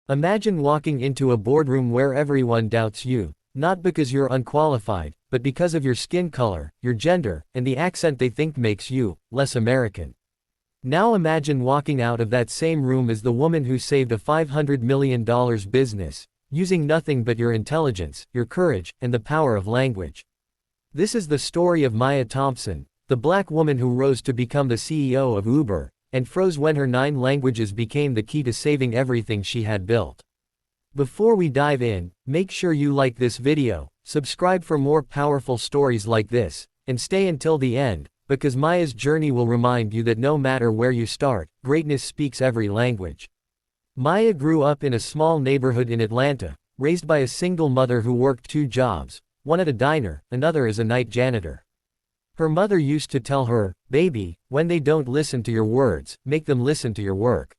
Imagine walking into a boardroom where everyone doubts you, not because you're unqualified, but because of your skin color, your gender, and the accent they think makes you less American. Now imagine walking out of that same room as the woman who saved a $500 million business, using nothing but your intelligence, your courage, and the power of language. This is the story of Maya Thompson, the black woman who rose to become the CEO of Uber, and froze when her 9 languages became the key to saving everything she had built. Before we dive in, make sure you like this video, subscribe for more powerful stories like this, and stay until the end, because Maya's journey will remind you that no matter where you start, greatness speaks every language. Maya grew up in a small neighborhood in Atlanta, raised by a single mother who worked 2 jobs, one at a diner, another as a night janitor. Her mother used to tell her, "Baby, when they don't listen to your words, make them listen to your work."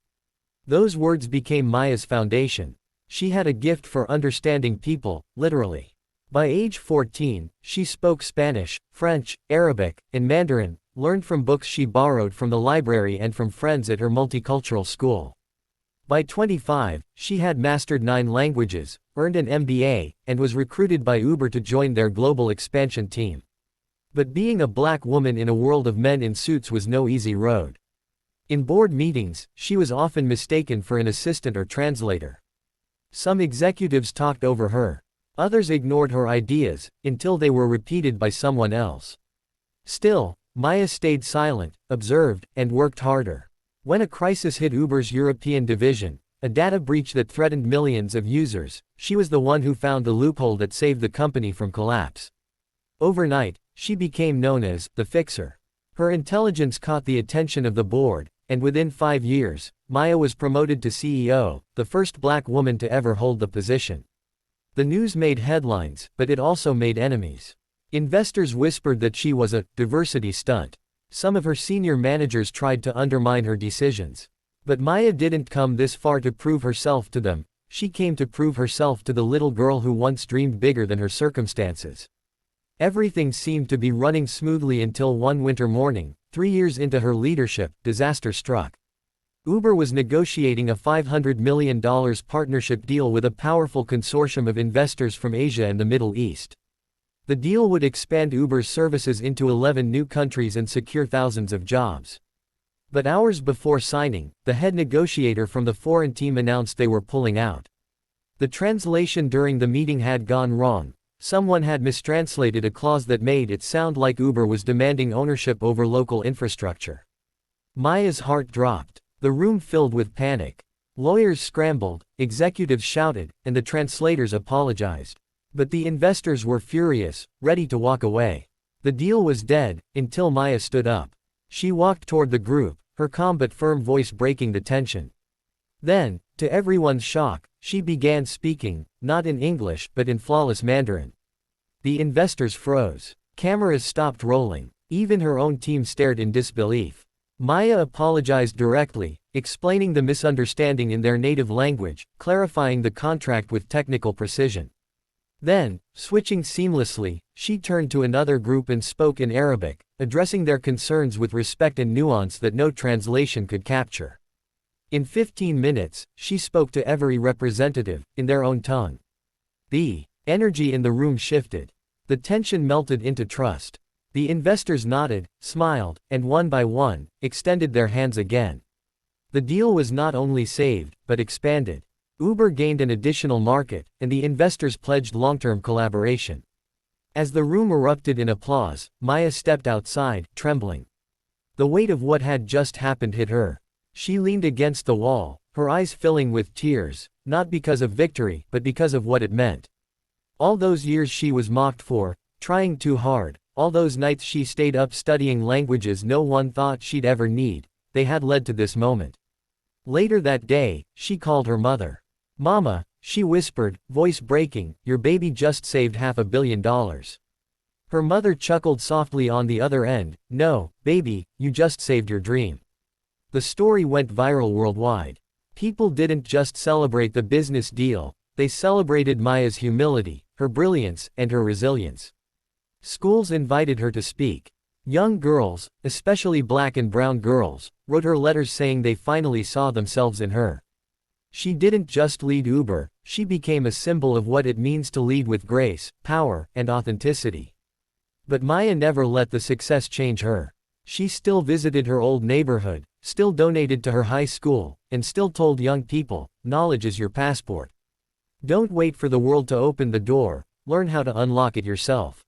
Those words became Maya's foundation. She had a gift for understanding people, literally. By age 14, she spoke Spanish, French, Arabic, and Mandarin, learned from books she borrowed from the library and from friends at her multicultural school. By 25, she had mastered 9 languages, earned an MBA, and was recruited by Uber to join their global expansion team. But being a black woman in a world of men in suits was no easy road. In board meetings, she was often mistaken for an assistant or translator. Some executives talked over her. Others ignored her ideas, until they were repeated by someone else. Still, Maya stayed silent, observed, and worked harder. When a crisis hit Uber's European division, a data breach that threatened millions of users, she was the one who found the loophole that saved the company from collapse. Overnight, she became known as the Fixer. Her intelligence caught the attention of the board, and within 5 years, Maya was promoted to CEO, the first black woman to ever hold the position. The news made headlines, but it also made enemies. Investors whispered that she was a diversity stunt. Some of her senior managers tried to undermine her decisions. But Maya didn't come this far to prove herself to them, she came to prove herself to the little girl who once dreamed bigger than her circumstances. Everything seemed to be running smoothly until one winter morning, 3 years into her leadership, disaster struck. Uber was negotiating a $500 million partnership deal with a powerful consortium of investors from Asia and the Middle East. The deal would expand Uber's services into 11 new countries and secure thousands of jobs. But hours before signing, the head negotiator from the foreign team announced they were pulling out. The translation during the meeting had gone wrong. Someone had mistranslated a clause that made it sound like Uber was demanding ownership over local infrastructure. Maya's heart dropped. The room filled with panic. Lawyers scrambled, executives shouted, and the translators apologized. But the investors were furious, ready to walk away. The deal was dead, until Maya stood up. She walked toward the group, her calm but firm voice breaking the tension. Then, to everyone's shock, she began speaking, not in English but in flawless Mandarin. The investors froze. Cameras stopped rolling. Even her own team stared in disbelief. Maya apologized directly, explaining the misunderstanding in their native language, clarifying the contract with technical precision. Then, switching seamlessly, she turned to another group and spoke in Arabic, addressing their concerns with respect and nuance that no translation could capture. In 15 minutes, she spoke to every representative, in their own tongue. The energy in the room shifted. The tension melted into trust. The investors nodded, smiled, and one by one, extended their hands again. The deal was not only saved, but expanded. Uber gained an additional market, and the investors pledged long-term collaboration. As the room erupted in applause, Maya stepped outside, trembling. The weight of what had just happened hit her. She leaned against the wall, her eyes filling with tears, not because of victory, but because of what it meant. All those years she was mocked for, trying too hard, all those nights she stayed up studying languages no one thought she'd ever need, they had led to this moment. Later that day, she called her mother. "Mama," she whispered, voice breaking, "your baby just saved $500 million. Her mother chuckled softly on the other end, "No, baby, you just saved your dream." The story went viral worldwide. People didn't just celebrate the business deal, they celebrated Maya's humility, her brilliance, and her resilience. Schools invited her to speak. Young girls, especially black and brown girls, wrote her letters saying they finally saw themselves in her. She didn't just lead Uber, she became a symbol of what it means to lead with grace, power, and authenticity. But Maya never let the success change her. She still visited her old neighborhood, still donated to her high school, and still told young people, knowledge is your passport. Don't wait for the world to open the door, learn how to unlock it yourself.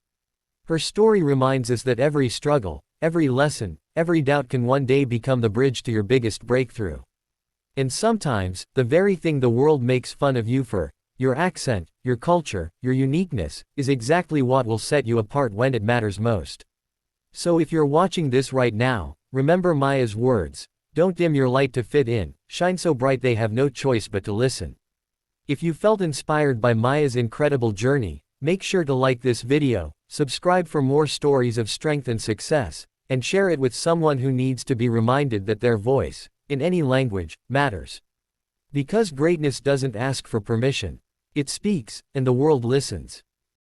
Her story reminds us that every struggle, every lesson, every doubt can one day become the bridge to your biggest breakthrough. And sometimes, the very thing the world makes fun of you for, your accent, your culture, your uniqueness, is exactly what will set you apart when it matters most. So if you're watching this right now, remember Maya's words, don't dim your light to fit in, shine so bright they have no choice but to listen. If you felt inspired by Maya's incredible journey, make sure to like this video, subscribe for more stories of strength and success, and share it with someone who needs to be reminded that their voice, in any language, matters. Because greatness doesn't ask for permission. It speaks, and the world listens.